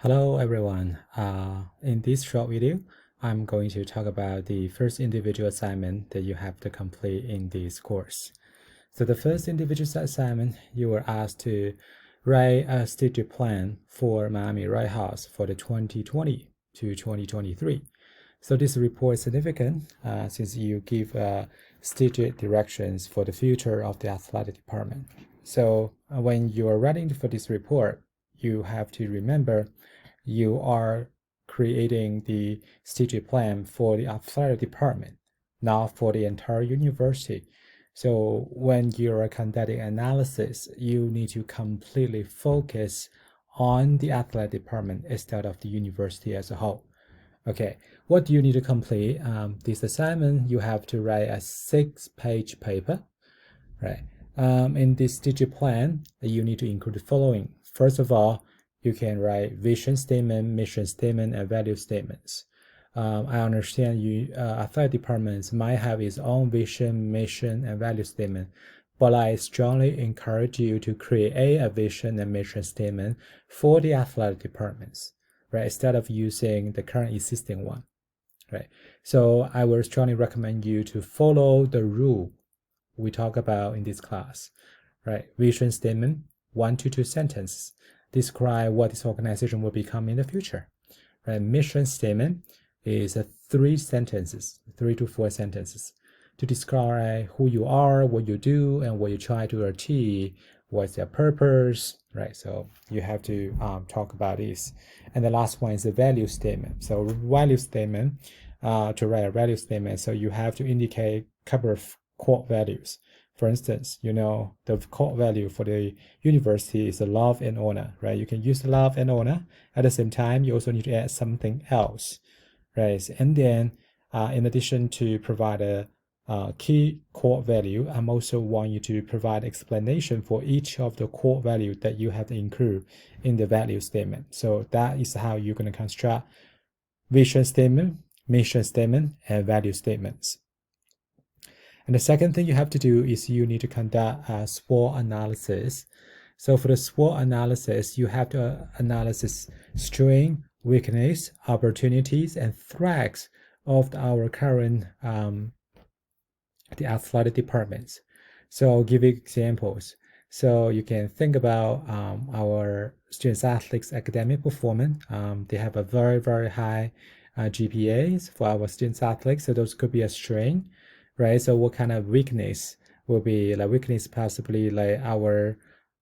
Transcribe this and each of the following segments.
Hello everyone. In this short video, I'm going to talk about the first individual assignment that you have to complete in this course. So the first individual assignment, you were asked to write a strategic plan for Miami Lighthouse for the 2020 to 2023. So this report is significant since you give strategic directions for the future of the athletic department. So when you are writing for this report, you have to remember you are creating the strategic plan for the athletic department, not for the entire university. So when you are conducting analysis, you need to completely focus on the athletic department instead of the university as a whole. Okay, what do you need to complete? This assignment, you have to write a 6-page paper, right? In this strategic plan, you need to include the following. First of all, you can write vision statement, mission statement, and value statements. I understand athletic departments might have its own vision, mission, and value statement, but I strongly encourage you to create a vision and mission statement for the athletic departments, right? Instead of using the current existing one, right? So I would strongly recommend you to follow the rule we talk about in this class, right? Vision statement, 1 to 2 sentences, describe what this organization will become in the future. Right? Mission statement is 3 sentences, 3 to 4 sentences, to describe who you are, what you do, and what you try to achieve. What's their purpose, right? So you have to talk about this. And the last one is the value statement. So value statement, to write a value statement, so you have to indicate a couple of core values. For instance, the core value for the university is the love and honor, right? You can use love and honor. At the same time, you also need to add something else, right? And then, in addition to provide a key core value, I'm also want you to provide explanation for each of the core value that you have to include in the value statement. So that is how you're going to construct vision statement, mission statement, and value statements. And the second thing you have to do is you need to conduct a SWOT analysis. So for the SWOT analysis, you have to analyze strength, weakness, opportunities, and threats of our current the athletic departments. So I'll give you examples. So you can think about our students athletes academic performance. They have a very, very high GPAs for our students athletes. So those could be a strength, right? So what kind of weakness will be like weakness possibly like our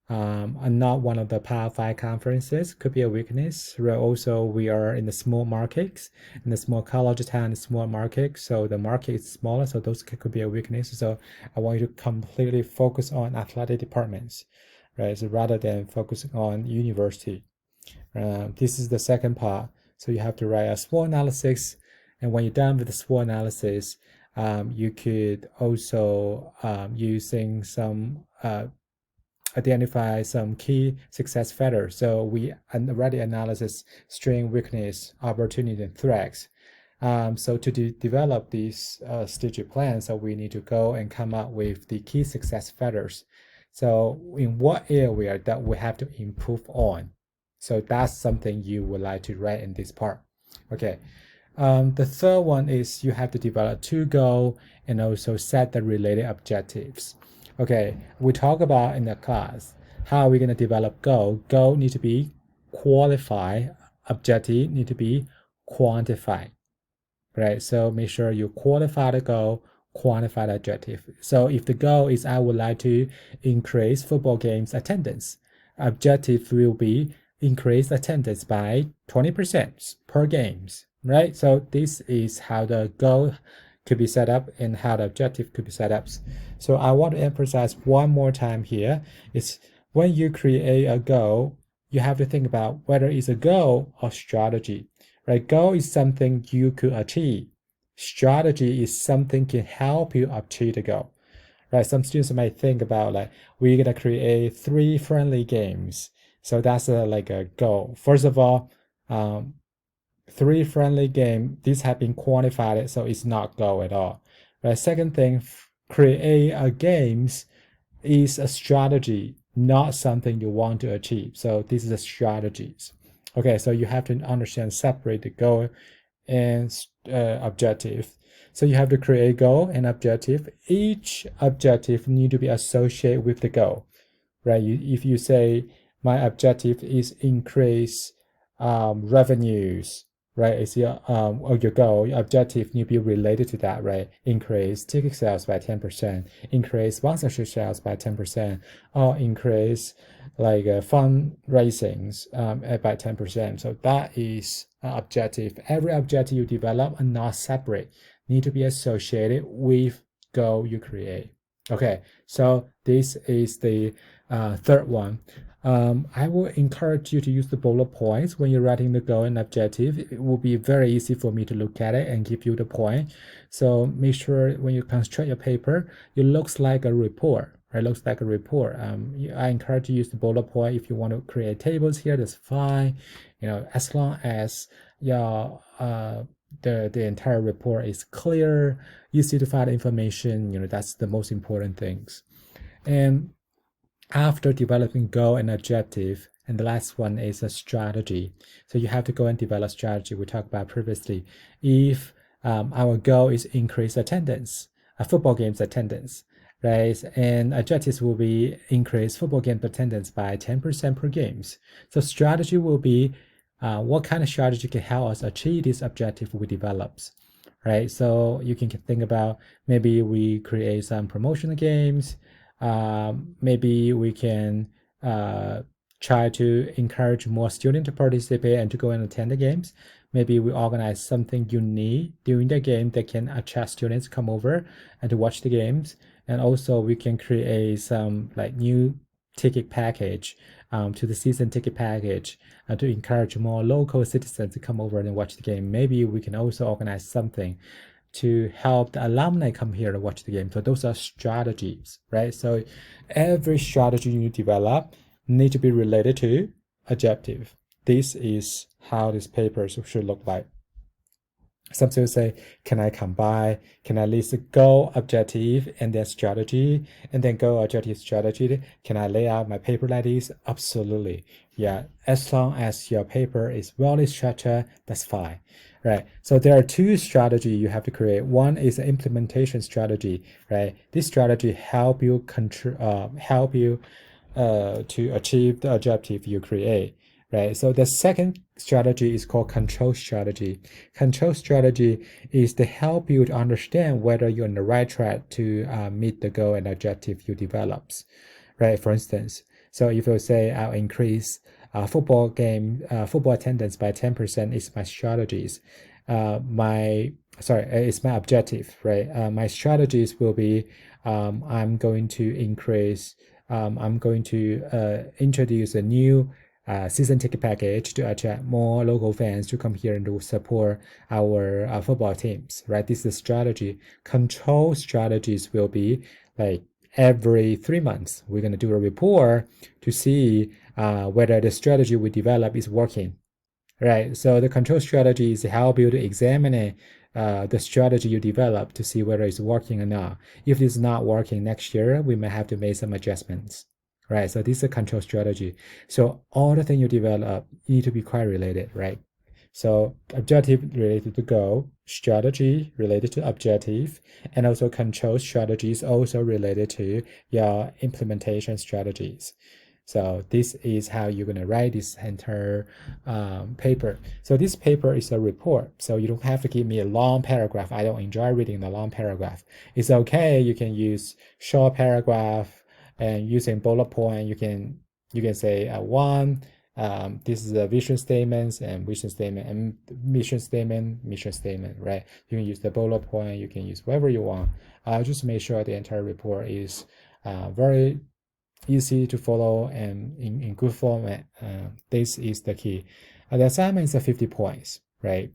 not one of the Power 5 conferences could be a weakness. Also, we are in the small markets, in the small college town, small market. So the market is smaller, so those could be a weakness. So I want you to completely focus on athletic departments, right? So rather than focusing on university. This is the second part. So you have to write a SWOT analysis. And when you're done with the SWOT analysis, you could also using some identify some key success factors. So we already analysis strength, weakness, opportunity, and threats. So to develop this strategic plan, so we need to go and come up with the key success factors. So in what area that we have to improve on. So that's something you would like to write in this part. Okay. The third one is you have to develop 2 goals and also set the related objectives. Okay, we talk about in the class how are we going to develop goal. Goal need to be qualified, objective need to be quantified, right? So make sure you qualify the goal, quantify the objective. So if the goal is I would like to increase football games attendance, objective will be increase attendance by 20% per games, right? So this is how the goal could be set up and how the objective could be set up. So I want to emphasize one more time here is when you create a goal, you have to think about whether it's a goal or strategy, right? Goal is something you could achieve. Strategy is something can help you achieve the goal, right? Some students might think about like, we're going to create 3 friendly games. So that's like a goal. First of all, 3 friendly game, these have been quantified, so it's not goal at all. Right? Second thing, create a games is a strategy, not something you want to achieve. So this is a strategies. Okay, so you have to understand, separate the goal and objective. So you have to create goal and objective. Each objective need to be associated with the goal, right? If you say my objective is increase revenues, right? It's or your goal, your objective need to be related to that, right? Increase ticket sales by 10%, increase sponsorship sales by 10%, or increase like fundraisings by 10%. So that is objective. Every objective you develop are not separate, need to be associated with goal you create. Okay, so this is the third one. I will encourage you to use the bullet points when you're writing the goal and objective. It will be very easy for me to look at it and give you the point. So make sure when you construct your paper, it looks like a report. Right, looks like a report. I encourage you to use the bullet point. If you want to create tables here, that's fine. As long as your the entire report is clear, easy to find information. That's the most important things. And after developing goal and objective, and the last one is a strategy. So you have to go and develop strategy. We talked about previously. If our goal is increase attendance, a football game's attendance, right? And objectives will be increase football game attendance by 10% per games. So strategy will be what kind of strategy can help us achieve this objective we develops, right? So you can think about maybe we create some promotional games. Maybe we can try to encourage more students to participate and to go and attend the games. Maybe we organize something unique during the game that can attract students to come over and to watch the games. And also we can create some like new ticket package to the season ticket package to encourage more local citizens to come over and watch the game. Maybe we can also organize something to help the alumni come here to watch the game. So those are strategies, right? So every strategy you develop need to be related to objective. This is how this paper should look like. Some students say, can I combine? Can I list a goal, objective, and then strategy, and then goal, objective, strategy? Can I lay out my paper like this? Absolutely. Yeah, as long as your paper is well structured, that's fine. Right. So there are two strategies you have to create. One is an implementation strategy, right? This strategy help you to achieve the objective you create, right? So the second strategy is called control strategy. Control strategy is to help you to understand whether you're on the right track to meet the goal and objective you develops, right? For instance, so if you say I'll increase football attendance by 10% is my strategies. It's my objective, right? My strategies will be I'm going to introduce a new season ticket package to attract more local fans to come here and to support our football teams, right? This is the strategy. Control strategies will be like every 3 months, we're going to do a report to see whether the strategy we develop is working, right? So the control strategy is help you to examine the strategy you develop to see whether it's working or not. If it's not working next year, we may have to make some adjustments, right? So this is a control strategy. So all the things you develop need to be quite related, right? So objective related to goal, strategy related to objective, and also control strategies also related to your implementation strategies. So this is how you're going to write this entire paper. So this paper is a report. So you don't have to give me a long paragraph. I don't enjoy reading the long paragraph. It's okay. You can use short paragraph and using bullet point. You can say one. This is a vision statements and vision statement and mission statement, right? You can use the bullet point. You can use whatever you want. Just make sure the entire report is very easy to follow and in good format. This is the key. The assignment is 50 points, right?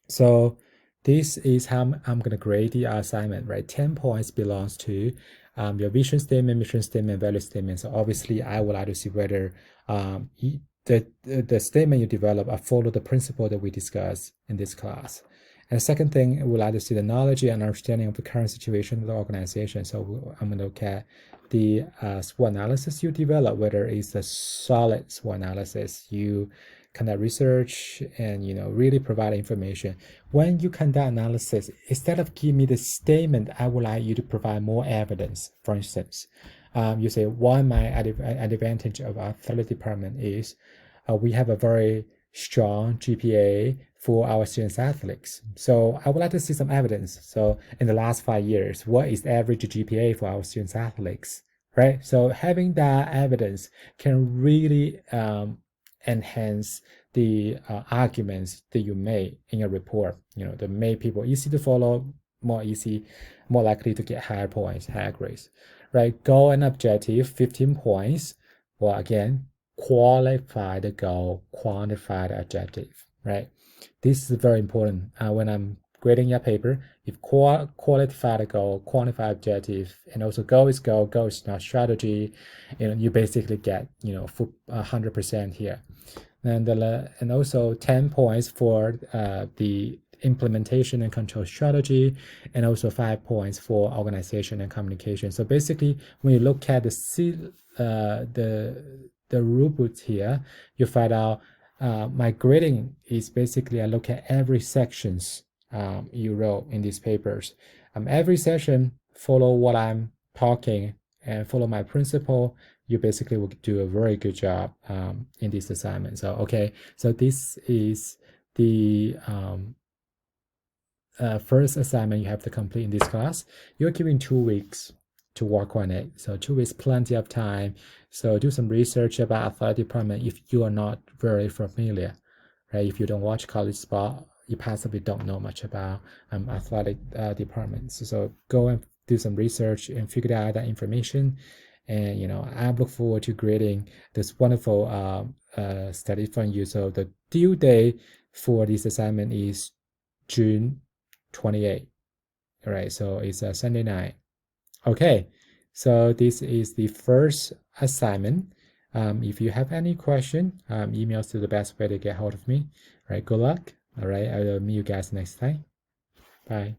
So this is how I'm going to grade the assignment, right? 10 points belongs to your vision statement, mission statement, value statement. So obviously, I would like to see whether the statement you develop follow the principle that we discussed in this class. And the second thing, we would like to see the knowledge and understanding of the current situation of the organization. So I'm going to look at the SWOT analysis you develop, whether it's a solid SWOT analysis, you conduct research and really provide information. When you conduct analysis, instead of giving me the statement, I would like you to provide more evidence. For instance, you say one my advantage of our athletic department is we have a very strong GPA for our students athletes. So I would like to see some evidence. So in the last 5 years, what is the average GPA for our students athletes, right? So having that evidence can really enhance the arguments that you made in your report. To make people easy to follow, more likely to get higher points, higher grades, right? Goal and objective, 15 points. Well, again, qualify the goal, quantify the objective, right? This is very important when I'm grading your paper. If qualify the goal, quantify objective, and also goal is not strategy, you basically get 100% here. And also 10 points for the implementation and control strategy, and also 5 points for organization and communication. So basically, when you look at the rubric here, you find out my grading is basically I look at every sections you wrote in these papers. Every section follow what I'm talking and follow my principle. You basically will do a very good job in this assignment. So okay, so this is the first assignment you have to complete in this class. You're given 2 weeks to work on it. So 2 weeks, plenty of time. So do some research about athletic department if you are not very familiar, right? If you don't watch college sport, you possibly don't know much about athletic departments. So go and do some research and figure out that information. And I look forward to grading this wonderful study from you. So the due date for this assignment is June 28. All right, so it's a Sunday night. Okay, so this is the first assignment. If you have any question, email is the best way to get hold of me. All right, good luck. All right, I will meet you guys next time. Bye.